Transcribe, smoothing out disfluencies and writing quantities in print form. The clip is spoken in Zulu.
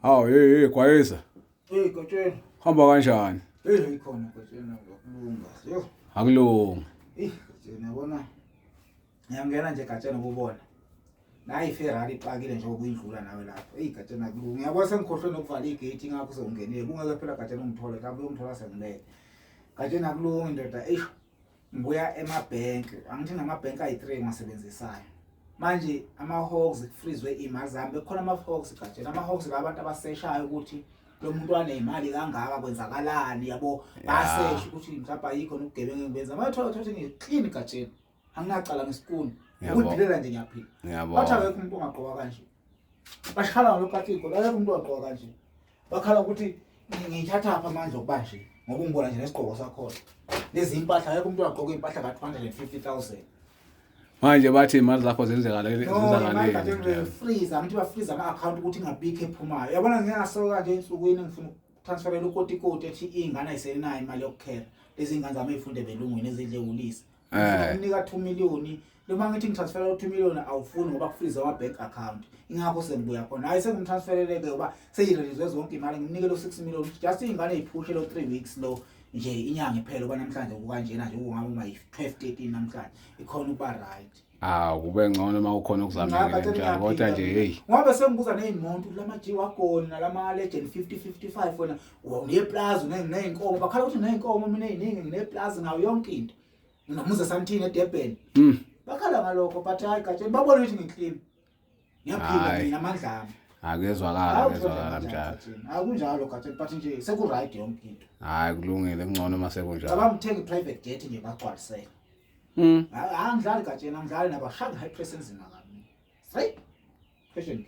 Hawu hey Gwayisa. Hey Gotsheni. Hamba kanjani? Hey ikhona Gotsheni ngokulunga. Yo. Akulungi. Gotsheni yabona. Ngiyangena nje Gotsheni ukubona. Nayi iFerrari ixakile nje ukuyidlula nawe lapha. Hey Gotsheni akulungi. Ngiyabona sengikhohlwe nokuvala igate ngakho sewungenile. Kungeke phela Gotsheni ungithole kambe uyongithola sengilele. Gotsheni akulungi ndoda. Ngibuya emabhenki. Angithi namabhenki ayi3 ngiwasebenzisayo. Manje ama-hogs kufrizwe imali zami bekhona ama-hogs Gotsheni. Ama-hogs labantu abaseshayo ukuthi lo muntu wanemali kangaka kwenzakalani yabo basesha ukuthi mhlawumbe ayikho nokugebenga ngibenza amathola thothi ngiclean Gotsheni anginacala ngesikuni ukudlela nje ngiyaphila bathi akekho umuntu ongaqoka kanje bashala ngalokatiko akekho umuntu ongaqoka kanje bakhala ukuthi ngithatha apha amandla okubanje ngoba ngibona nje nesigqoko sakhona lezi impahla akekho umuntu ongaqoka impahla ka 250,000 manje bathi imali zakho zenzakaleni freeze angithi ba freeze ama account ukuthi ingabikho ephumayo yabona ngingasoka nje ensukwini ngifuna transferela ukoti ethi ingane ayisenayo imali yokukhera lezi ingane zami ezifunde belungwini ezidle ulisi unika 2 million loma ngithi ngitransferela 2 million awufuni ngoba kufreeze ama bank account ingakho sengibuya khona hayi sengimtransfereleke ngoba seyirelease zonke imali nginikele 6 million just ingane iphushe lo 3 weeks lo nje inyanga iphela oba namhlanje kukanjena nje ungaba uma 12-13 namhlanje ikhona ukuba right kube ngcono uma ukhona ukuzamela njalo kodwa nje hey ngoba sengibuza nezimonto lamaji wagoni nalama legend 50-55 wena uneplaza unenenkomo bakhala ukuthi nenkomo mina eziningi ngineplaza ngayo yonke into nginomuze samthini eDurban bakhala ngalokho but hayi Gotsheni babona ukuthi ngiclean ngiyaphila mina amandla ami akezwakala njalo akunjalo Gotsheni but nje seku right yonke into hayi kulungile ngcono mase kunjalo abamthenga private jet nje bagcwalisela angidlali Gotsheni angidlali nabashaka high presence ngakami straight question